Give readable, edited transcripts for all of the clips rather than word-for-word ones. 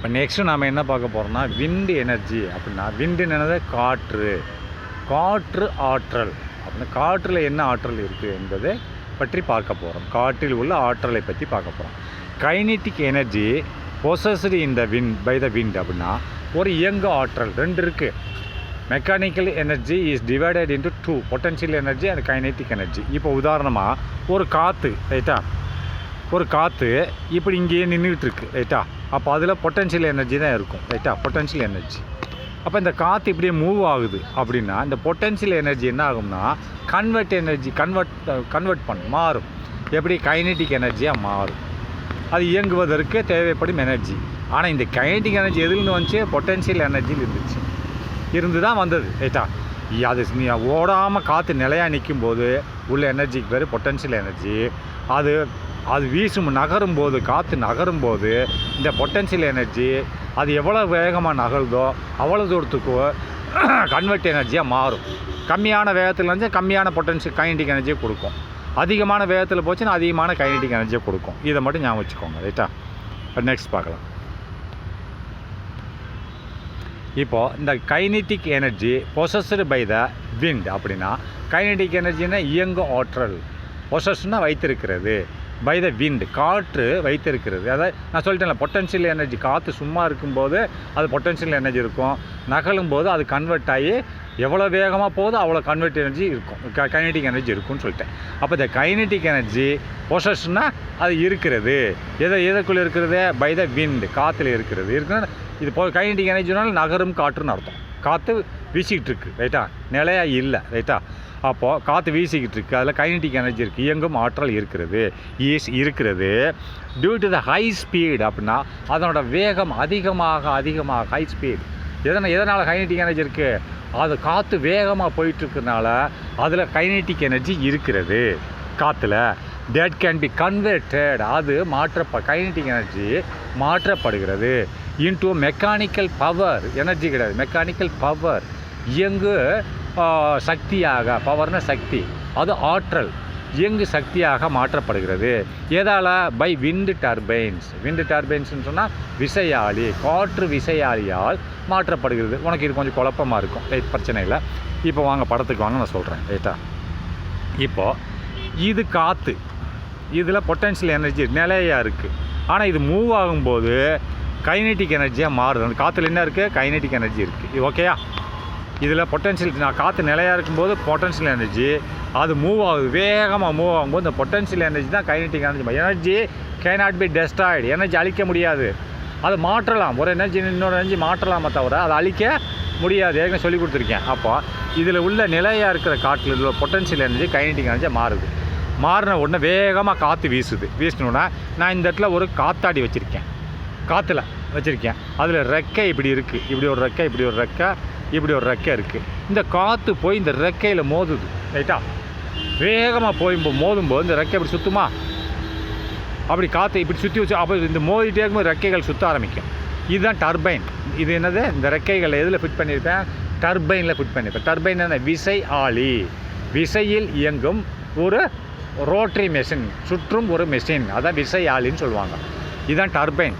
இப்போ நெக்ஸ்ட்டு நாம் என்ன பார்க்க போகிறோம்னா விண்டு எனர்ஜி அப்படின்னா விண்டுன்னு காற்று ஆற்றல் அப்படின்னா காற்றில் என்ன ஆற்றல் இருக்குது என்பதை பற்றி பார்க்க போகிறோம். காற்றில் உள்ள ஆற்றலை பற்றி பார்க்க போகிறோம். Kinetic energy possessed in the wind by the wind அப்படின்னா ஒரு இயங்கு ஆற்றல் ரெண்டு இருக்குது. Mechanical energy is divided into two, potential energy and kinetic energy. இப்போ உதாரணமாக ஒரு காற்று ரைட்டா, ஒரு காற்று இப்படி இங்கேயே நின்றுட்டு இருக்கு ரைட்டா, அப்போ அதில் பொட்டன்ஷியல் எனர்ஜி தான் இருக்கும் ரைட்டா, பொட்டன்ஷியல் எனர்ஜி. அப்போ இந்த காற்று இப்படியே மூவ் ஆகுது அப்படின்னா இந்த பொட்டன்ஷியல் எனர்ஜி என்ன ஆகும்னா கன்வெர்ட் பண்ணும், மாறும். எப்படி கைனெட்டிக் எனர்ஜியாக மாறும். அது இயங்குவதற்கு தேவைப்படும் எனர்ஜி. ஆனால் இந்த கைனெட்டிக் எனர்ஜி எதுலேருந்து வந்துச்சு? பொட்டன்ஷியல் எனர்ஜியில் இருந்து தான் வந்தது ரைட்டா. அது ஓடாமல் காற்று நிலையாக நிற்கும் போது உள்ள எனர்ஜிக்கு பேர் பொட்டன்ஷியல் எனர்ஜி. அது வீசும் நகரும்போது, காற்று நகரும்போது இந்த பொட்டன்ஷியல் எனர்ஜி அது எவ்வளோ வேகமாக நகருதோ அவ்வளோ தூரத்துக்கு கன்வெர்ட் எனர்ஜியாக மாறும். கம்மியான வேகத்தில் வந்து கம்மியான பொட்டன்ஷியல் கைனெட்டிக் எனர்ஜியை கொடுக்கும். அதிகமான வேகத்தில் போச்சுன்னா அதிகமான கைனெட்டிக் எனர்ஜியை கொடுக்கும். இதை மட்டும் ஞாபகம் வச்சுக்கோங்க ரைட்டா. நெக்ஸ்ட் பார்க்கலாம். இப்போது இந்த kinetic energy possessed by the wind அப்படின்னா கைனெட்டிக் எனர்ஜின்னா இயங்கு ஆற்றல், பொசஸ்னா வைத்திருக்கிறது, பை த விண்ட் காற்று வைத்திருக்கிறது. அதாவது நான் சொல்லிட்டேன்ல பொட்டன்ஷியல் எனர்ஜி, காற்று சும்மா இருக்கும்போது அது பொட்டன்ஷியல் எனர்ஜி இருக்கும், நகலும் போது அது கன்வெர்ட் ஆகி எவ்வளோ வேகமாக போகுதோ அவ்வளோ கன்வெர்ட் எனர்ஜி இருக்கும், கைனெட்டிக் எனர்ஜி இருக்கும்னு சொல்லிட்டேன். அப்போ இந்த கைனெட்டிக் எனர்ஜி பொசஸ்னா அது இருக்கிறது. எதற்குள்ளே இருக்கிறது? பை த விண்ட், காற்றுல இருக்கிறது. இருக்குன்னா இது கைனெட்டிக் எனர்ஜினாலும் நகரும் காற்றுன்னு அர்த்தம். காற்று வீசிக்கிட்டு இருக்குது ரைட்டா, நிலையாக இல்லை ரைட்டா. அப்போது காற்று வீசிக்கிட்டு இருக்குது, அதில் கைனெட்டிக் எனர்ஜி இருக்குது, இயங்கும் ஆற்றல் இருக்கிறது. Due to the high speed அப்படின்னா அதனோட வேகம் அதிகமாக ஹை ஸ்பீட். எதனால் கைனெட்டிக் எனர்ஜி இருக்குது? அது காற்று வேகமாக போயிட்டுருக்கனால அதில் கைனெட்டிக் எனர்ஜி இருக்கிறது காற்றுல. that can be converted, அது கைனெட்டிக் எனர்ஜி மாற்றப்படுகிறது into மெக்கானிக்கல் பவர். எனர்ஜி கிடையாது, மெக்கானிக்கல் பவர், இயங்கு சக்தியாக. பவர்னா சக்தி, அது ஆற்றல், இயங்கு சக்தியாக மாற்றப்படுகிறது. எதால்? பை விண்டு டர்பைன்ஸ்னு சொன்னால் விசையாழி, காற்று விசையாழியால் மாற்றப்படுகிறது. உனக்கு இது கொஞ்சம் குழப்பமாக இருக்கும் ரைட், பிரச்சனை இல்லை. இப்போ வாங்க படத்துக்கு வாங்க, நான் சொல்கிறேன் ரைட்டா. இப்போது இது காற்று, இதில் பொட்டன்ஷியல் எனர்ஜி நிலையாக இருக்குது. ஆனால் இது மூவ் ஆகும்போது கைனெட்டிக் எனர்ஜியாக மாறுது. அந்த காற்றுல என்ன இருக்குது? கைனெட்டிக் எனர்ஜி இருக்குது. இது ஓகேயா? இதில் பொட்டன்ஷியல் காற்று நிலையாக இருக்கும்போது பொட்டன்ஷியல் எனர்ஜி, அது மூவ் ஆகுது, வேகமாக மூவ் ஆகும்போது இந்த பொட்டன்ஷியல் எனர்ஜி தான் kinetic energy. Energy cannot be destroyed, energy அழிக்க முடியாது. அது மாற்றலாம், ஒரு எனர்ஜி இன்னொரு எனர்ஜி மாற்றலாமே தவிர அதை அழிக்க முடியாது. ஏற்கனவே சொல்லி கொடுத்துருக்கேன். அப்போ இதில் உள்ள நிலையாக இருக்கிற காற்றில் உள்ள பொட்டன்ஷியல் எனர்ஜி கைனெட்டிக் எனர்ஜி மாறுது. மாறின உடனே வேகமாக காற்று வீசணுன்னா நான் இந்த இடத்துல ஒரு காத்தாடி காற்றுல வச்சுருக்கேன். அதில் ரெக்கை இப்படி இருக்குது, இப்படி ஒரு ரெக்கை, இப்படி ஒரு ரெக்கை இருக்குது. இந்த காற்று போய் இந்த ரெக்கையில் மோதுது ரைட்டா. வேகமாக மோதும்போது இந்த ரெக்கை இப்படி சுற்றுமா, அப்படி காற்று இப்படி சுற்றி வச்சு அப்போ இந்த மோதிட்டே இருக்கும்போது ரெக்கைகள் சுற்ற ஆரம்பிக்கும். இதுதான் டர்பைன். இது என்னது? இந்த ரெக்கைகளை எதில் ஃபிட் பண்ணியிருப்பேன்? டர்பைனில் ஃபிட் பண்ணியிருப்பேன். டர்பைன் என்ன? விசை ஆளி, விசையில் இயங்கும் ஒரு ரோட்டரி மெஷின், சுற்றும் ஒரு மெஷின், அதான் விசை ஆளின்னு சொல்லுவாங்க. இதுதான்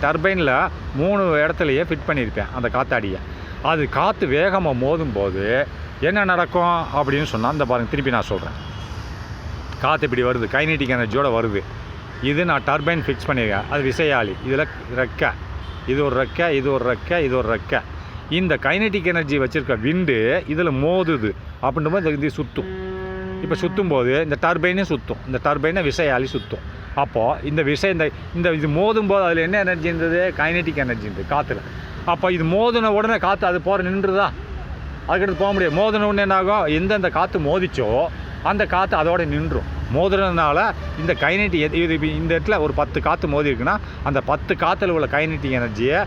டர்பைனில் 3 இடத்துலையே ஃபிட் பண்ணியிருப்பேன் அந்த காத்தாடியை. அது காற்று வேகமாக மோதும்போது என்ன நடக்கும் அப்படின்னு சொன்னால், இந்த பாருங்கள் திருப்பி நான் சொல்கிறேன். காற்று இப்படி வருது, கைனெட்டிக் எனர்ஜியோடு வருது. இது நான் டர்பைன் ஃபிக்ஸ் பண்ணியிருக்கேன், அது விசையாளி. இதில் ரெக்கை, இது ஒரு ரெக்கை. இந்த கைனெட்டிக் எனர்ஜி வச்சுருக்க விண்டு இதில் மோதுது அப்படின்னும் இது சுற்றும். இப்போ சுற்றும்போது இந்த டர்பைனும் சுற்றும், இந்த டர்பைனை விசையாளி சுற்றும். அப்போது இந்த விசை இந்த இது மோதும்போது அதில் என்ன எனர்ஜி இருந்தது? கைனெட்டிக் எனர்ஜி இருந்தது காற்றுல. அப்போ இது மோதின உடனே காற்று அது போகிற நின்றுதா? அதுக்கடுத்து போக முடியாது. மோதின உடனே என்ன ஆகும்? எந்தெந்த காற்று மோதிச்சோ அந்த காற்று அதோட நின்றும். மோதுறதுனால இந்த கைனெட்டிக் இது இந்த இடத்துல ஒரு 10 காற்று மோதி இருக்குன்னா அந்த 10 காற்றுல உள்ள கைனெட்டிக் எனர்ஜியை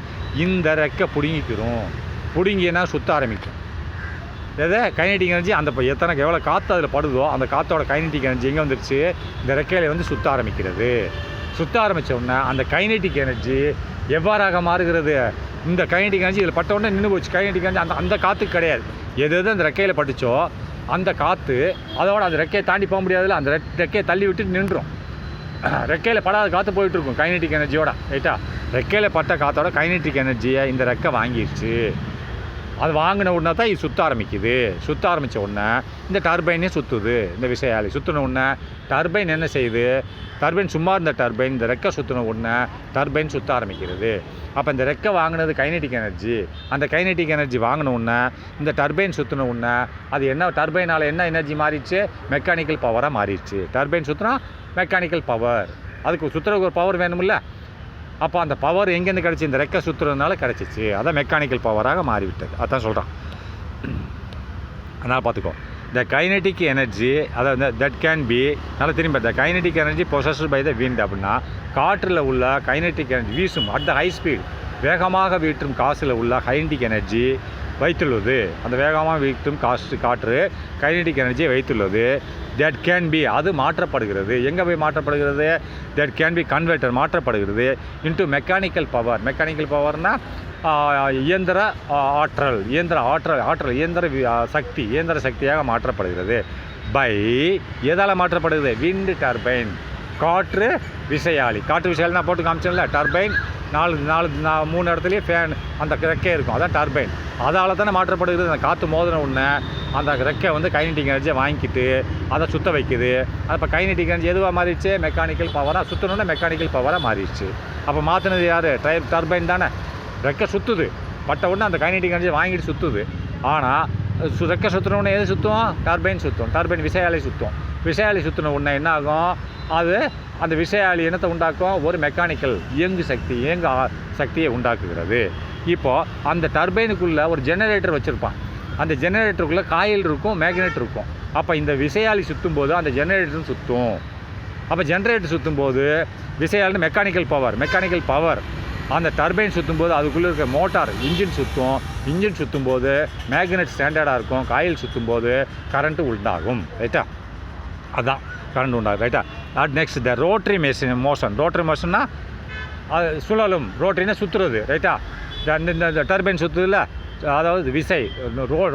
இந்த ரெக்கை பிடுங்கினா சுற்ற ஆரம்பிக்கும். கைனெட்டிக் எனர்ஜி அந்த எவ்வளோ காற்று அதில் படுதோ அந்த காற்றோட கைனெட்டிக் எனர்ஜி எங்கே வந்துருச்சு? இந்த ரெக்கையில் சுற்ற ஆரம்பிக்கிறது. சுற்ற ஆரம்பித்த உடனே அந்த கைனெட்டிக் எனர்ஜி எவ்வாறாக மாறுகிறது? இந்த கைனெட்டிக் எனர்ஜி இதில் பட்ட உடனே நின்று போச்சு. கைனெட்டிக் எனர்ஜி அந்த காற்றுக்கு கிடையாது. எது அந்த ரெக்கையில் பட்டுச்சோ அந்த காற்று அதோட அந்த ரெக்கையை தாண்டி போக முடியாதுல்ல, அந்த ரெக்கையை தள்ளி விட்டு நின்றும். ரெக்கையில் படாத காற்று போயிட்டுருக்கும் கைனெட்டிக் எனர்ஜியோட, ரைட்டா. ரெக்கையில் பட்ட காற்றோட கைனெட்டிக் எனர்ஜியை இந்த ரெக்கை வாங்கிடுச்சு. அது வாங்கின உடனே தான் இது சுற்ற ஆரம்பிக்குது. சுற்ற ஆரம்பித்த உடனே இந்த டர்பைனே சுற்றுது. இந்த விசையாழி சுற்றின உடனே டர்பைன் என்ன செய்யுது? டர்பைன் சும்மா இருந்த டர்பைன் இந்த ரெக்கை சுற்றின உடனே டர்பைன் சுற்ற ஆரம்பிக்கிறது. அப்போ இந்த ரெக்கை வாங்கினது கைனெட்டிக் எனர்ஜி. அந்த கைனெட்டிக் எனர்ஜி வாங்கின உடனே இந்த டர்பைன் சுற்றின உடனே அது என்ன டர்பைனால் என்ன எனர்ஜி மாறிடுச்சு? மெக்கானிக்கல் பவராக மாறிடுச்சு. டர்பைன் சுற்றினா மெக்கானிக்கல் பவர். அதுக்கு சுற்றுறதுக்கு ஒரு பவர் வேணுமில்ல. அப்போ அந்த பவர் எங்கேருந்து கிடச்சி? இந்த ரெக்கை சுற்றுறதுனால கிடச்சிச்சு. அதான் மெக்கானிக்கல் பவராக மாறிவிட்டது. அதான் சொல்கிறான். அதனால் பார்த்துக்கோ, த கைனெட்டிக் எனர்ஜி, அதாவது தட் கேன் பி, நல்லா திரும்ப, the kinetic energy possessed by the wind அப்படின்னா காற்றில் உள்ள கைனெட்டிக் எனர்ஜி வீசும் அட் த ஹை ஸ்பீட், வேகமாக வீற்றும் காசில் உள்ள கைனெட்டிக் எனர்ஜி வைத்துள்ளது. அந்த வேகமாக வீட்டும் காற்று கைனெட்டிக் எனர்ஜியை வைத்துள்ளது. தட் கேன் பி, அது மாற்றப்படுகிறது. எங்கே போய் மாற்றப்படுகிறது? தட் கேன் பி கன்வெர்ட்டர், மாற்றப்படுகிறது இன்டு மெக்கானிக்கல் பவர். மெக்கானிக்கல் பவர்னால் இயந்திர ஆற்றல், இயந்திர சக்தியாக மாற்றப்படுகிறது. பை எதால் மாற்றப்படுகிறது? விண்ட் டர்பைன், காற்று விசையாழி. காற்று விசையாழினா போட்டு காமிச்சோம்ல, டர்பைன் 3 இடத்துலையும் ஃபேன் அந்த ரெக்கை இருக்கும், அதான் டர்பைன். அதால் தானே மாற்றப்படுகிறது. அந்த காற்று மோதின உடனே அந்த ரெக்கை வந்து கைனெட்டிக் எனர்ஜியை வாங்கிக்கிட்டு அதை சுற்ற வைக்குது. அப்போ கைனெட்டிக் எனர்ஜி எதுவாக மாறிடுச்சு? மெக்கானிக்கல் பவராக. சுற்றணுன்னா மெக்கானிக்கல் பவராக மாறிடுச்சு. அப்போ மாற்றினது யார்? டர்பைன் தானே. ரெக்கை சுற்றுது, பட்ட உடனே அந்த கைனெட்டிக் எனர்ஜியை வாங்கிட்டு சுற்றுது. ஆனால் ரெக்கை சுற்றின எது சுற்றும்? டர்பைன் சுற்றும். டர்பைன் விசையாழி சுற்றும். விசையாழி சுற்றின உடனே என்ன ஆகும்? அது அந்த விசையாழி என்னத்தை உண்டாக்கும்? ஒரு மெக்கானிக்கல் இயங்கு சக்தியை உண்டாக்குகிறது. இப்போது அந்த டர்பைனுக்குள்ளே ஒரு ஜெனரேட்டர் வச்சுருப்பான். அந்த ஜெனரேட்டருக்குள்ளே காயில் இருக்கும், மேக்னெட் இருக்கும். அப்போ இந்த விசையாழி சுற்றும் போது அந்த ஜெனரேட்டரும் சுற்றும். அப்போ ஜெனரேட்டர் சுற்றும் போது விசையாழி மெக்கானிக்கல் பவர். அந்த டர்பைன் சுற்றும் போது அதுக்குள்ளே இருக்க மோட்டார் இன்ஜின் சுற்றும். இன்ஜின் சுற்றும் போது மேக்னெட் ஸ்டாண்டர்டாக இருக்கும். காயில் சுற்றும் போது கரண்ட்டு உண்டாகும், ரைட்டா. அதுதான் கரண்ட் உண்டாகும், ரைட்டா. Next the rotary motion. Rotary மோஷன்னா அது சுழலும். ரோட்டரினா சுற்றுறது, ரைட்டா. இந்த டர்பைன் சுற்றுதில்ல, அதாவது விசை.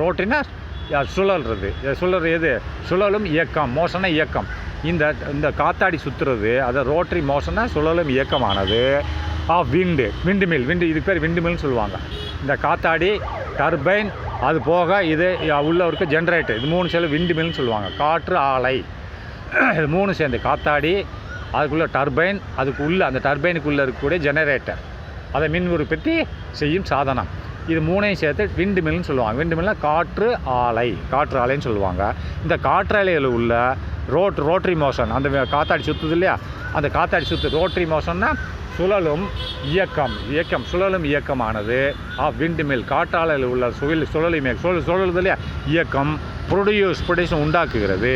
ரோட்டரினா சுழல்றது. எது? சுழலும் இயக்கம். மோஷனா இயக்கம். இந்த காத்தாடி சுற்றுறது, அதை ரோட்டரி மோஷனா சுழலும் இயக்கமானது. விண்டு மில். இதுக்கு பேர் விண்டு மில்னு சொல்லுவாங்க. இந்த காத்தாடி, டர்பைன், அது போக இது உள்ள இருக்க ஜென்ரேட்டர், இது 3 சேர்ந்து விண்டு மில்னு சொல்லுவாங்க. காற்று ஆலை, இது 3 சேர்ந்து காத்தாடி, அதுக்குள்ளே டர்பைன், அதுக்குள்ளே அந்த டர்பைனுக்குள்ளே இருக்கக்கூடிய ஜெனரேட்டர், அதை மின் உற்பத்தி செய்யும் சாதனம். இது 3ஐயும் சேர்த்து விண்டு மில்னு சொல்லுவாங்க. விண்டு மில்னால் காற்று ஆலைன்னு சொல்லுவாங்க. இந்த காற்றாலையில் உள்ள ரோட்டரி மோஷன், அந்த காத்தாடி சுற்றுது இல்லையா, அந்த காத்தாடி ரோட்டரி மோஷன்னா சுழலும் இயக்கமானது விண்டு மில், காற்றாலையில் உள்ள சுழலுது இல்லையா இயக்கம் ப்ரொடியூஸ் உண்டாக்குகிறது.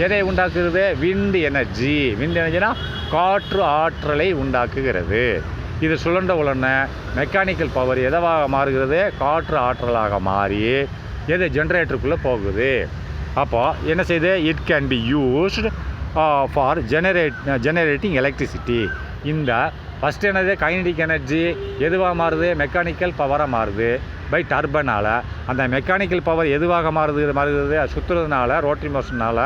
எதை உண்டாக்குகிறது? விண்ட் எனர்ஜினா காற்று ஆற்றலை உண்டாக்குகிறது. இது சுழன்ற உடனே மெக்கானிக்கல் பவர் எதவாக மாறுகிறது? காற்று ஆற்றலாக மாறி எது ஜென்ரேட்டருக்குள்ளே போகுது. அப்போ என்ன செய்யுது? It can be used for generating electricity. இந்த ஃபஸ்ட் என்னது? கைனெட்டிக் எனர்ஜி எதுவாக மாறுது? மெக்கானிக்கல் பவராக மாறுது பை டர்பைனால். அந்த மெக்கானிக்கல் பவர் எதுவாக மாறுகிறது? சுற்றுறதுனால, ரோட்டரி மோஷனால்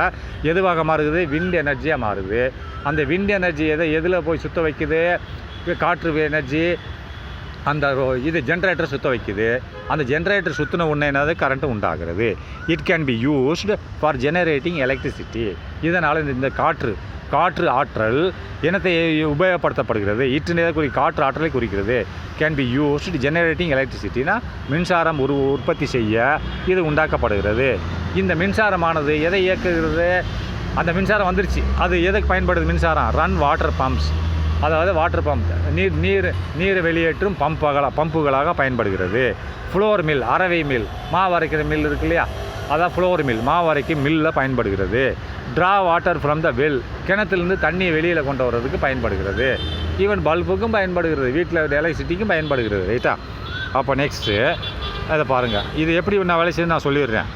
எதுவாக மாறுகிறது? விண்ட் எனர்ஜியாக மாறுது. அந்த விண்ட் எனர்ஜி எதில் போய் சுற்ற வைக்குது? காற்று எனர்ஜி அந்த இது ஜென்ரேட்டர் சுற்ற வைக்குது. அந்த ஜென்ரேட்டர் சுற்றின உடனே என்னது? கரண்ட்டு உண்டாகிறது. It can be used for generating electricity. இதனால் இந்த காற்று ஆற்றல் என்னத்தை உபயோகப்படுத்தப்படுகிறது? காற்று ஆற்றலை குறிக்கிறது. கேன் பி யூஸ்டு ஜெனரேட்டிங் எலக்ட்ரிசிட்டினா மின்சாரம் உற்பத்தி செய்ய இது உண்டாக்கப்படுகிறது. இந்த மின்சாரமானது எதை இயக்குகிறது? அந்த மின்சாரம் வந்துருச்சு, அது எதுக்கு பயன்படுது? மின்சாரம் ரன் வாட்டர் பம்ப்ஸ், அதாவது வாட்டர் பம்ப், நீர் வெளியேற்றும் பம்புகளாக பயன்படுகிறது. ஃப்ளோர் மில், அரவை மில், மாவு அரைக்கிற மில் இருக்கு இல்லையா, அதான் ஃப்ளோர் மில், மாவு அரைக்கும் மில்லில் பயன்படுகிறது. Draw water from the well, கிணத்துலேருந்து தண்ணியை வெளியில் கொண்டு வர்றதுக்கு பயன்படுகிறது. ஈவன் பல்புக்கும் பயன்படுகிறது, வீட்டில் எலக்ட்ரிசிட்டிக்கும் பயன்படுகிறது, ரைட்டா. அப்போ நெக்ஸ்ட்டு அதை பாருங்கள். இது எப்படி நான் வேலை செய்து நான் சொல்லிடுறேன்,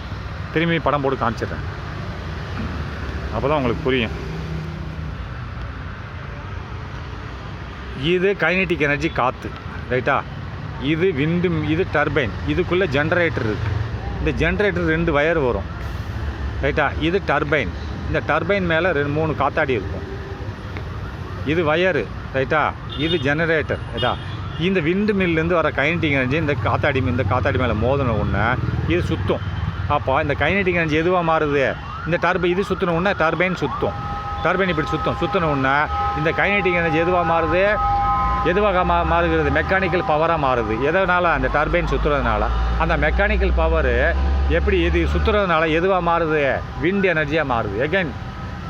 திரும்பி படம் போட்டு காமிச்சிடுறேன், அப்போ தான் உங்களுக்கு புரியும். இது கைனெட்டிக் எனர்ஜி காற்று, ரைட்டா. இது விண்டு, இது டர்பைன், இதுக்குள்ளே ஜென்ரேட்டர் இருக்குது. இந்த ஜென்ரேட்டர் 2 வயர் வரும், ரைட்டா. இது டர்பைன், இந்த டர்பைன் மேலே 3 காத்தாடி இருக்கும். இது வயரு ரைட்டா, இது ஜெனரேட்டர் ரைட்டா. இந்த விண்டு மில்லேருந்து வர கைனடிக் எனர்ஜி இந்த காத்தாடி மேலே மோதின உடனே இது சுற்றும். அப்போ இந்த கைனடிக் எனர்ஜி எதுவாக மாறுது, இந்த டர்பைன் இது சுற்றின உடனே டர்பைன் சுற்றும். டர்பைன் இப்படி சுற்றின உடனே இந்த கைனடிக் எனர்ஜி எதுவாக மாறுது, எதுவாக மாறுகிறது, மெக்கானிக்கல் பவராக மாறுது. எதனால், அந்த டர்பைன் சுற்றுறதுனால. அந்த மெக்கானிக்கல் பவரு எப்படி இது சுற்றுறதுனால எதுவாக மாறுது, விண்ட் எனர்ஜியாக மாறுது. எகைன்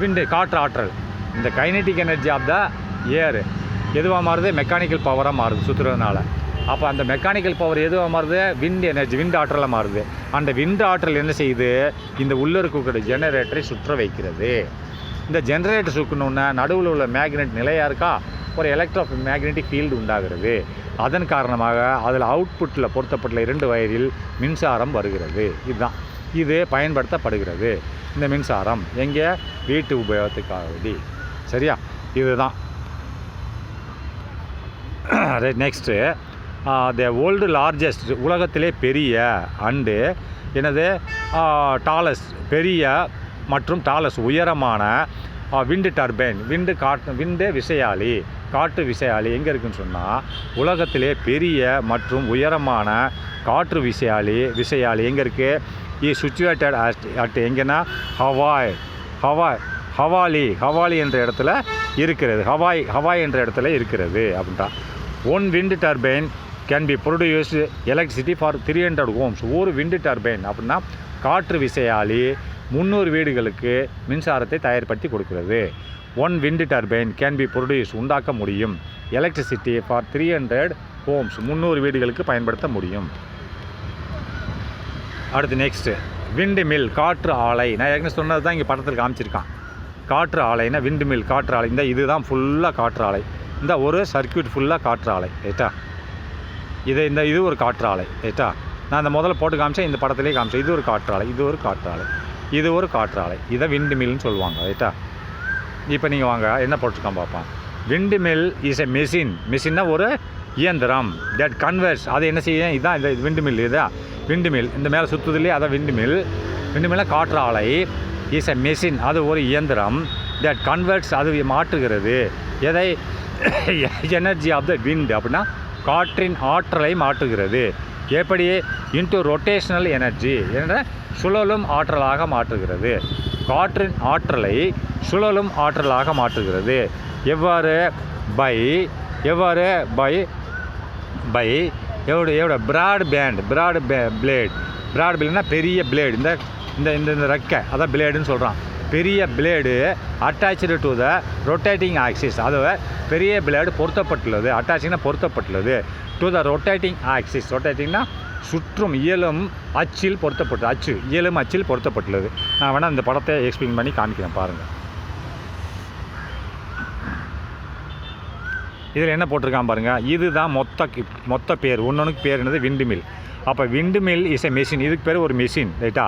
விண்டு காற்று ஆற்றல். இந்த கைனடிக் எனர்ஜி ஆஃப் த ஏர் எதுவாக மாறுது, மெக்கானிக்கல் பவராக மாறுது சுற்றுறதுனால. அப்போ அந்த மெக்கானிக்கல் பவர் எதுவாக மாறுது, விண்ட் எனர்ஜி, விண்ட் ஆற்றலாக மாறுது. அந்த விண்ட் ஆற்றல் என்ன செய்யுது, இந்த உள்ளே இருக்கக்கூடிய ஜெனரேட்டரை சுற்ற வைக்கிறது. இந்த ஜெனரேட்டர் சுற்றணுன்னா நடுவில் உள்ள மேக்னெட் நிலையாக இருக்கா, ஒரு எலக்ட்ரோ மேக்னெட்டிக் ஃபீல்டு உண்டாகிறது. அதன் காரணமாக அதில் அவுட்புட்டில் பொருத்தப்பட்டுள்ள 2 வயரில் மின்சாரம் வருகிறது. இதுதான் இது பயன்படுத்தப்படுகிறது. இந்த மின்சாரம் எங்கே, வீட்டு உபயோகத்துக்காக வேண்டி. சரியா, இதுதான். நெக்ஸ்ட்டு த வேர்ல்டு லார்ஜஸ்ட், உலகத்திலே பெரிய அண்டு எனது டாலஸ்ட், பெரிய மற்றும் டாலஸ்ட் உயரமான விண்டு டர்பைன், விண்டு விசையாழி, காற்று விசையாழி எங்கே இருக்குதுன்னு சொன்னால், உலகத்திலே பெரிய மற்றும் உயரமான காற்று விசையாழி எங்கே இருக்குது, இஸ் சிச்சுவேட்டட் அட் எங்கன்னா ஹவாலி என்ற இடத்துல இருக்கிறது. ஹவாய் என்ற இடத்துல இருக்கிறது அப்படின்ட்டா. 1 wind turbine can be produced electricity for 300 homes. ஒரு விண்டு டர்பைன் அப்படின்னா காற்று விசையாழி 300 வீடுகளுக்கு மின்சாரத்தை தயார்படுத்தி கொடுக்கிறது. 1 wind turbine can be produced, உண்டாக்க முடியும், எலக்ட்ரிசிட்டி ஃபார் 300 homes, 300 வீடுகளுக்கு பயன்படுத்த முடியும். அடுத்து நெக்ஸ்ட்டு விண்டு மில், காற்று ஆலை. நான் ஏற்கனவே சொன்னது தான் இங்கே படத்தில் காமிச்சிருக்கான். காற்று ஆலைன்னா விண்டு மில், காற்று ஆலை. இதுதான் ஃபுல்லாக காற்று ஆலை. இந்த ஒரு சர்க்கியூட் ஃபுல்லாக காற்று ஆலை ரைட்டா. இது ஒரு காற்று ஆலை ரைட்டா. நான் இந்த முதல்ல போட்டு காமிச்சேன், இந்த படத்துலேயே காமிச்சேன். இது ஒரு காற்று ஆலை, இது ஒரு காற்று ஆலை, இது ஒரு காற்று ஆலை. இதை விண்டு மில்னு சொல்லுவாங்க ரைட்டா. இப்போ நீங்கள் வாங்க என்ன போட்டிருக்கான் பார்ப்போம். விண்டு மில் இஸ் எ மெஷின்னா ஒரு இயந்திரம். தட் கன்வெர்ட்ஸ், அது என்ன செய்யும், இதுதான் இந்த விண்டு மில். இதுதான் விண்டு மில். இந்த மேலே சுற்றுதுலேயே அதான் விண்டு மில்னா காற்று ஆலை. இஸ் எ மெஷின், அது ஒரு இயந்திரம். தட் கன்வெர்ட்ஸ், அது மாற்றுகிறது எதை, எனர்ஜி ஆஃப் த விண்ட் அப்படின்னா காற்றின் ஆற்றலை மாற்றுகிறது. எப்படி, இன்டு ரொட்டேஷனல் எனர்ஜி என்ற சுழலும் ஆற்றலாக மாற்றுகிறது. காற்றின் ஆற்றலை சுழலும் ஆற்றலாக மாற்றுகிறது. எவ்வாறு, பை பிராட் பிளேட்னா பெரிய பிளேடு. இந்த ரெக்கை அதான் பிளேடுன்னு சொல்கிறான். பெரிய blade attached to the rotating axis, அது பெரிய பிளேடு பொருத்தப்பட்டுள்ளது. அட்டாச்சிங்னா பொருத்தப்பட்டுள்ளது. டு த ரொட்டேட்டிங் ஆக்சிஸ், ரொட்டேட்டிங்னா சுற்றும் இயலும் அச்சில் பொருத்தப்பட்டு, இயலும் அச்சில் பொருத்தப்பட்டுள்ளது. நான் வேணால் இந்த படத்தை எக்ஸ்பிளைன் பண்ணி காமிக்கிறேன் பாருங்கள். இதில் என்ன போட்டிருக்கான் பாருங்கள். இதுதான் மொத்த பேர், ஒன்றுக்கு பேர் என்னது விண்டு மில். அப்போ விண்டு மில் இஸ் எ மெஷின், இதுக்கு பேர் ஒரு மெஷின் ரைட்டா.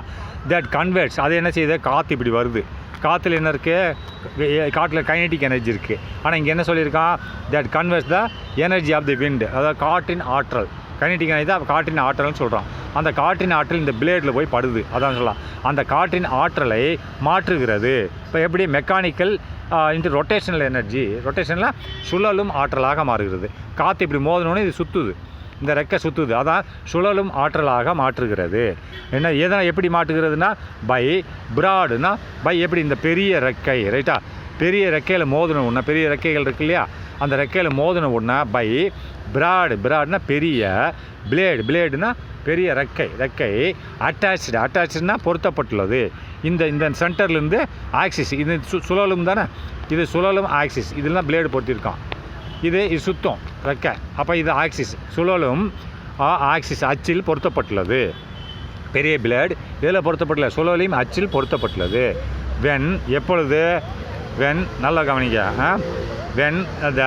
தட் கன்வெர்ட்ஸ், அது என்ன செய்யுது, காற்று இப்படி வருது. காற்றுல என்ன இருக்குது, காற்றில் கைனடிக் எனர்ஜி இருக்குது. ஆனால் இங்கே என்ன சொல்லியிருக்கான், that converts the energy of the wind, அதாவது காற்றின் ஆற்றல். கைனடிக் எனர்ஜி தான் காற்றின் ஆற்றல்னு சொல்கிறான். அந்த காற்றின் ஆற்றல் இந்த பிளேடில் போய் படுது, அதான் சொல்லலாம். அந்த காற்றின் ஆற்றலை மாற்றுகிறது. இப்போ எப்படி, மெக்கானிக்கல் இன்ட்டு ரொட்டேஷனல் எனர்ஜி, ரொட்டேஷனில் சுழலும் ஆற்றலாக மாறுகிறது. காற்று இப்படி மோதனோடனே இது சுற்றுது, இந்த ரெக்கை சுற்றுது, அதான் சுழலும் ஆற்றலாக மாற்றுகிறது. எதனால் எப்படி மாற்றுகிறதுனா, பிராடுனா எப்படி, இந்த பெரிய ரெக்கை ரைட்டா. பெரிய ரெக்கையில் மோதின உடனே, பெரிய ரெக்கைகள் இருக்கு இல்லையா, அந்த ரெக்கையில் மோதின உடனே பிராடுனா பெரிய, பிளேடுனா பெரிய ரெக்கை அட்டாச்சுனா பொருத்தப்பட்டுள்ளது. இந்த சென்டர்லேருந்து ஆக்சிஸ், இது சுழலும் தானே, இது சுழலும் ஆக்சிஸ், இதெல்லாம் பிளேடு பொருத்திருக்கான். இது சுத்தம் ரெக்கை. அப்போ இது ஆக்சிஸ், சுழலும் ஆக்சிஸ் அச்சில் பொருத்தப்பட்டுள்ளது. பெரிய பிளேடு இதில் பொருத்தப்பட்டுள்ளது, சுழலையும் அச்சில் பொருத்தப்பட்டுள்ளது. எப்பொழுது நல்லா கவனிங்க. த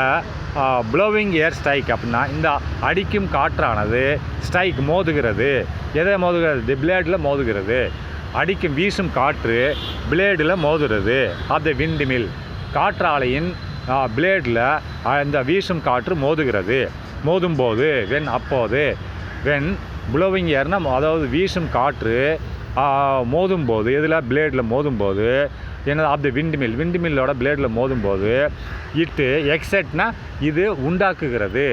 ப்ளோவிங் ஏர் ஸ்ட்ரைக் அப்படின்னா இந்த அடிக்கும் காற்றானது ஸ்ட்ரைக் மோதுகிறது. எதை மோதுகிறது, பிளேடில் மோதுகிறது. அடிக்கும் வீசும் காற்று பிளேடில் மோதுகிறது. ஆஃப் த விண்ட் மில், காற்றாலையின் பிளேடில் இந்த வீசும் காற்று மோதுகிறது. மோதும்போது அப்போது ப்ளோவிங் ஏர்னா, அதாவது வீசும் காற்று மோதும்போது, இதில் பிளேடில் மோதும்போது என்னது ஆஃப் த விண்ட் மில்லோட பிளேடில் மோதும்போது இட்டு எக்ஸெட்னா இது உண்டாக்குகிறது,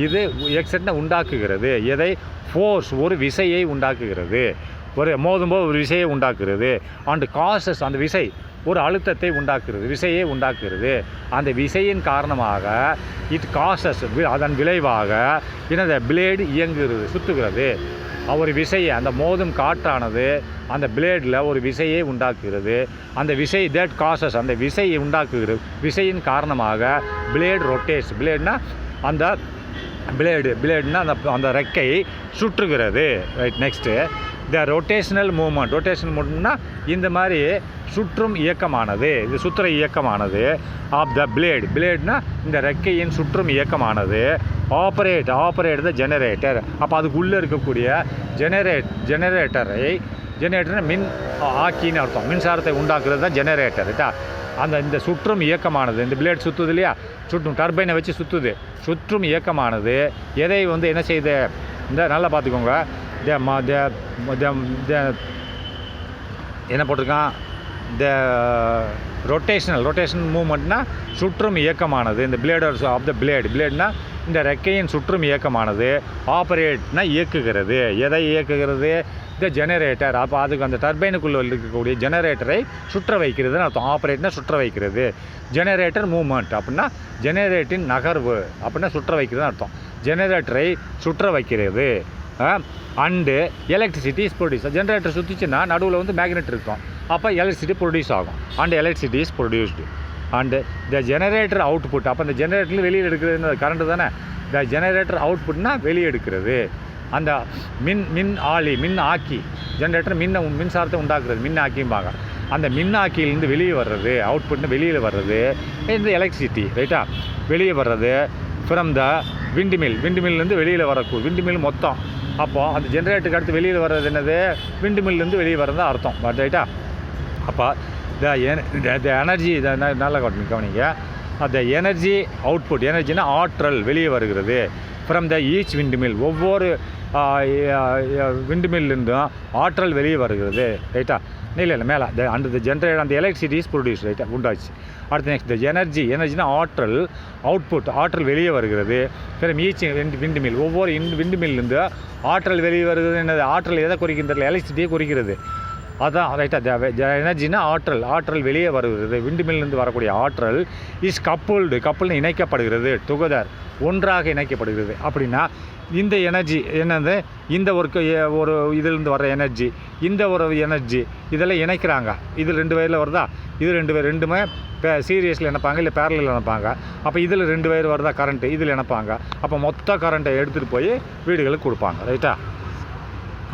இது எக்ஸெட்னா உண்டாக்குகிறது எதை, ஃபோர்ஸ் ஒரு விசையை உண்டாக்குகிறது, ஒரு மோதும்போது ஒரு விசையை உண்டாக்குறது. அண்ட் காசஸ் அந்த விசை ஒரு அழுத்தத்தை உண்டாக்குறது, விசையை உண்டாக்குறது. அந்த விசையின் காரணமாக இட் காசஸ் அதன் விளைவாக என்னது பிளேடு இயங்குகிறது, சுற்றுகிறது. ஒரு விசையை அந்த மோதும் காற்றானது அந்த பிளேடில் ஒரு விசையை உண்டாக்குகிறது. அந்த விசை தட் காசஸ் அந்த விசையை உண்டாக்குகிறது. விசையின் காரணமாக பிளேடு ரொட்டேட்ஸ். பிளேட்னா அந்த பிளேடுனா அந்த ரெக்கை சுற்றுகிறது. ரைட். நெக்ஸ்ட்டு த ரொட்டேஷனல் மூமெண்ட்னா இந்த மாதிரி சுற்றும் இயக்கமானது, இது சுற்றுற இயக்கமானது ஆஃப் த பிளேட்னா இந்த ரெக்கையின் சுற்றும் இயக்கமானது ஆப்ரேட் த ஜெனரேட்டர். அப்போ அதுக்குள்ளே இருக்கக்கூடிய ஜெனரேட்டர்னா மின் ஆக்கின்னு அர்த்தம், மின்சாரத்தை உண்டாக்குறது தான் ஜெனரேட்டர். ரைட்டா. இந்த சுற்றும் இயக்கமானது, இந்த பிளேட் சுற்றுது இல்லையா, சுற்றும் டர்பைனை வச்சு சுற்றுது, சுற்றும் இயக்கமானது எதை என்ன செய்யுது, இந்த நல்லா பார்த்துக்கோங்க. என்ன போட்டிருக்கான், த ரொட்டேஷனல் மூமெண்ட்னா சுற்றும் இயக்கமானது. இந்த ஆஃப் த பிளேட்னா இந்த ரெக்கையின் சுற்றும் இயக்கமானது ஆப்ரேட்னா இயக்குகிறது. எதை இயக்குகிறது, த ஜெனரேட்டர். அப்போ அதுக்கு அந்த டர்பைனுக்குள்ளே இருக்கக்கூடிய ஜெனரேட்டரை சுற்ற வைக்கிறதுன்னு அர்த்தம். ஆப்ரேட்னா சுற்ற வைக்கிறது. ஜெனரேட்டர் மூமெண்ட் அப்படின்னா ஜெனரேட்டின் நகர்வு அப்படின்னா சுற்ற வைக்கிறதுன்னு அர்த்தம். ஜெனரேட்டரை சுற்ற வைக்கிறது. And electricity is produce. Generator சுற்றிச்சுன்னா நடுவில் மேக்னெட் இருக்கும், அப்போ எலக்ட்ரிசிட்டி ப்ரொடியூஸ் ஆகும். And electricity is produced. And the generator output. அப்போ அந்த ஜெனரேட்டரில் வெளியே எடுக்கிறது கரண்ட்டு தானே. த ஜெனரேட்டர் அவுட்புட்னா வெளியே எடுக்கிறது. அந்த மின் ஆக்கி ஜெனரேட்டர் மின்சாரத்தை உண்டாக்குறது, மின் ஆக்கிம்பாங்க. அந்த மின் ஆக்கியிலேருந்து வெளியே வர்றது, அவுட்புட்னு வெளியில் வர்றது இந்த எலக்ட்ரிசிட்டி. ரைட்டா. வெளியே வர்றது ஃப்ரம் த விண்டுமில்லேருந்து வெளியில் வரக்கூடும். விண்டுமில் மொத்தம். அப்போது அந்த ஜென்ரேட்டருக்கு அடுத்து வெளியில் வர்றது என்னது, விண்டுமில்லேருந்து வெளியே வர்றது அர்த்தம். ரைட்டா. அப்போ த எனர்ஜி நல்லா கவனிங்க. அந்த எனர்ஜி அவுட்புட், எனர்ஜினா ஆற்றல் வெளியே வருகிறது. ஃப்ரம் த ஈச் விண்டுமில், ஒவ்வொரு விண்டுமில்லிருந்தும் ஆற்றல் வெளியே வருகிறது. ரைட்டா. இல்லை மேலே த ஜென்ரேட் அந்த எலக்ட்ரிசிட்டி இஸ் ப்ரொடியூஸ். ரைட்டா, உண்டாச்சு. அடுத்து நெக்ஸ்ட் த எனர்ஜினா ஆற்றல், அவுட்புட் ஆற்றல் வெளியே வருகிறது. ஃப்ரம் ஈச் விண்டுமில், ஒவ்வொரு விண்டுமில்லிருந்து ஆற்றல் வெளியே வருகிறது. என்னது ஆற்றல் எதை குறிக்கின்றது, எலக்ட்ரிசிட்டியை குறிக்கிறது. அதான் ரைட்டா. எனர்ஜினா ஆற்றல் வெளியே வருகிறது. விண்டுமில்லிருந்து வரக்கூடிய ஆற்றல் இஸ் கப்புள்னு இணைக்கப்படுகிறது. டுகெதர் ஒன்றாக இணைக்கப்படுகிறது. அப்படின்னா இந்த எனர்ஜி என்னது, இந்த ஒரு இதிலிருந்து வர்ற எனர்ஜி, இந்த ஒரு எனர்ஜி இதெல்லாம் இணைக்கிறாங்க. இது 2 வயரில் வருதா, இது 2 வயர், ரெண்டுமே சீரியஸில் இணைப்பாங்க, இல்லை பேரலில் இணைப்பாங்க. அப்போ இதில் 2 வயர் வருதா கரண்ட்டு, இதில் இணைப்பாங்க. அப்போ மொத்த கரண்ட்டை எடுத்துகிட்டு போய் வீடுகளுக்கு கொடுப்பாங்க. ரைட்டா.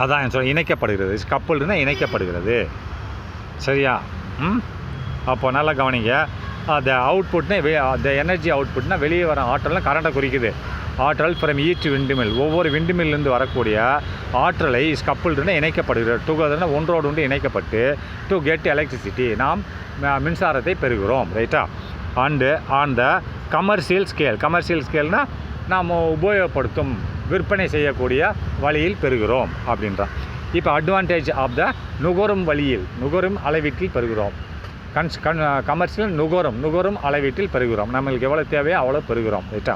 அதான் சொல்ல இணைக்கப்படுகிறது. கப்புள்னா இணைக்கப்படுகிறது. சரியா. அப்போ நல்லா கவனிங்க. அந்த அவுட்புட்னா அந்த எனர்ஜி அவுட்புட்னா வெளியே வர ஆற்றல்னா கரண்ட்டை குறிக்குது. ஆற்றல் ஃப்ரம் ஈச் விண்டுமில், ஒவ்வொரு விண்டுமில்லிருந்து வரக்கூடிய ஆற்றலை இஸ் கப்புள்டுனா இணைக்கப்படுகிறது. டுகெதர்னா ஒன்றோடு ஒன்று இணைக்கப்பட்டு டு கெட் எலக்ட்ரிசிட்டி, நாம் மின்சாரத்தை பெறுகிறோம். ரைட்டா. அண்டு ஆன் த கமர்ஷியல் ஸ்கேல்னால் நாம் உபயோகப்படுத்தும், விற்பனை செய்யக்கூடிய வழியில் பெறுகிறோம் அப்படின்றான். இப்போ அட்வான்டேஜ் ஆஃப் த நுகரும் அளவீட்டில் பெறுகிறோம். கமர்ஷியல் நுகரும் அளவீட்டில் பெறுகிறோம். நம்மளுக்கு எவ்வளோ தேவையோ அவ்வளோ பெறுகிறோம். ரைட்டா.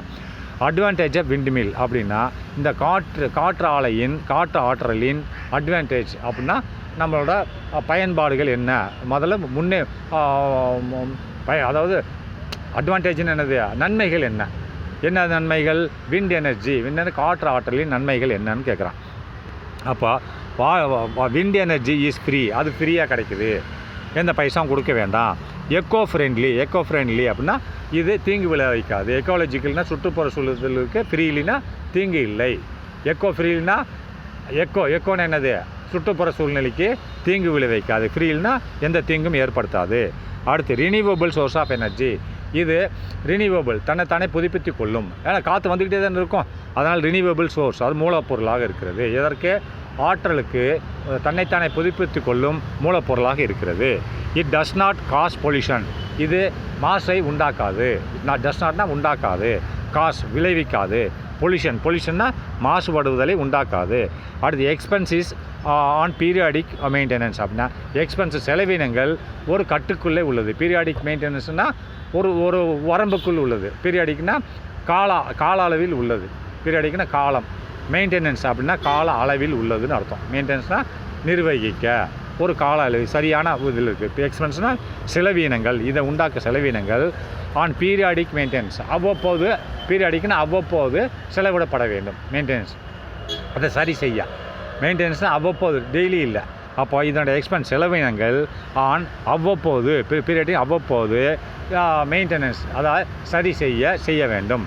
அட்வான்டேஜ் ஆஃப் விண்ட்மில் அப்படின்னா இந்த காற்று ஆற்றலின் அட்வான்டேஜ் அப்படின்னா நம்மளோட பயன்பாடுகள் என்ன, முதல்ல முன்னே அதாவது அட்வான்டேஜ்னு என்னது, நன்மைகள் என்ன நன்மைகள், விண்ட் எனர்ஜி காற்று ஆற்றலின் நன்மைகள் என்னன்னு கேட்குறான். அப்போ விண்ட் எனர்ஜி இஸ் ஃப்ரீ, அது ஃப்ரீயாக கிடைக்குது, எந்த பைசாவும் கொடுக்க வேண்டாம். எக்கோ ஃப்ரெண்ட்லி அப்படின்னா இது தீங்கு விளைவிக்காது. எக்காலஜிக்கல்னா சுற்றுப்புற சூழலுக்கு, ஃப்ரீலினா தீங்கு இல்லை. எக்கோ ஃப்ரீலினா எக்கோன்னு என்னது, சுற்றுப்புற சூழ்நிலைக்கு தீங்கு விளைவிக்காது. ஃப்ரீல்னா எந்த தீங்கும் ஏற்படுத்தாது. அடுத்து ரினியூவபிள் சோர்ஸ் ஆஃப் எனர்ஜி, இது ரினியூவபிள், தன்னைத்தானே புதுப்பித்து கொள்ளும். ஏன்னா காற்று வந்துக்கிட்டே தான் இருக்கும், அதனால் ரினியூவபிள் சோர்ஸ், அது மூலப்பொருளாக இருக்கிறது. இதற்கு ஆற்றலுக்கு தன்னைத்தானே புதுப்பித்து கொள்ளும் மூலப்பொருளாக இருக்கிறது. It does not cause pollution, இது மாசை உண்டாக்காது. டஸ் நாட்னா உண்டாக்காது. விளைவிக்காது. பொல்யூஷன்னா மாசுபடுதலை உண்டாக்காது. அடுத்து எக்ஸ்பென்சிஸ் ஆன் பீரியாடிக் மெயின்டெனன்ஸ் அப்படின்னா செலவினங்கள் ஒரு கட்டுக்குள்ளே உள்ளது. பீரியாடிக் மெயின்டெனன்ஸ்னால் ஒரு வரம்புக்குள் உள்ளது. பீரியாடிக்னா கால அளவில் உள்ளது. பீரியாடிக்னா காலம். மெயின்டெனன்ஸ் அப்படின்னா கால அளவில் உள்ளதுன்னு அர்த்தம். மெயின்டெனன்ஸ்னால் நிர்வகிக்க ஒரு கால அளவு சரியான இதில் இருக்குது. எக்ஸ்பென்ஸ்னால் செலவினங்கள், இதை உண்டாக்க செலவினங்கள் ஆன் பீரியாடிக் மெயின்டெனன்ஸ் அவ்வப்போது. பீரியாடிக்னா அவ்வப்போது செலவிடப்பட வேண்டும். மெயின்டெனன்ஸ் அதை சரி செய்ய. மெயின்டெனன்ஸ்னால் அவ்வப்போது, டெய்லி இல்லை. அப்போ இதனோட எக்ஸ்பென்ஸ் செலவினங்கள் ஆன் அவ்வப்போது, பீரியாடிக் அவ்வப்போது மெயின்டெனன்ஸ் அதாவது சரி செய்ய வேண்டும்.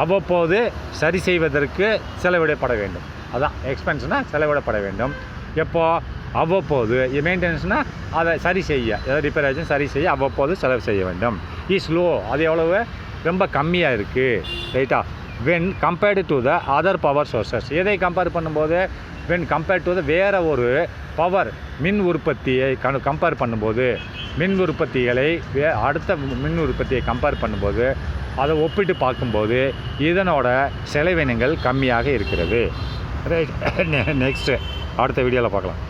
அவ்வப்போது சரி செய்வதற்கு செலவிடப்பட வேண்டும். அதான் எக்ஸ்பென்ஸ்னால் செலவிடப்பட வேண்டும். எப்போ? அவ்வப்போது. மெயின்டெனன்ஸ்னால் அதை சரி செய்ய, ஏதாவது ரிப்பேர் ஆச்சும் சரி செய்ய அவ்வப்போது செலவு செய்ய வேண்டும். லோ அது எவ்வளவு? ரொம்ப கம்மியாக இருக்குது. ரைட்டா? When compared to the other power sources. எதை கம்பேர் பண்ணும்போது? வென் கம்பேர்ட் டு த வேறு ஒரு பவர் மின் உற்பத்தியை கம்பேர் பண்ணும்போது, மின் உற்பத்திகளை அடுத்த மின் உற்பத்தியை கம்பேர் பண்ணும்போது, அதை ஒப்பிட்டு பார்க்கும்போது இதனோட செலவினங்கள் கம்மியாக இருக்கிறது. ரைட். நெக்ஸ்ட்டு அடுத்த வீடியோவில் பார்க்கலாம்.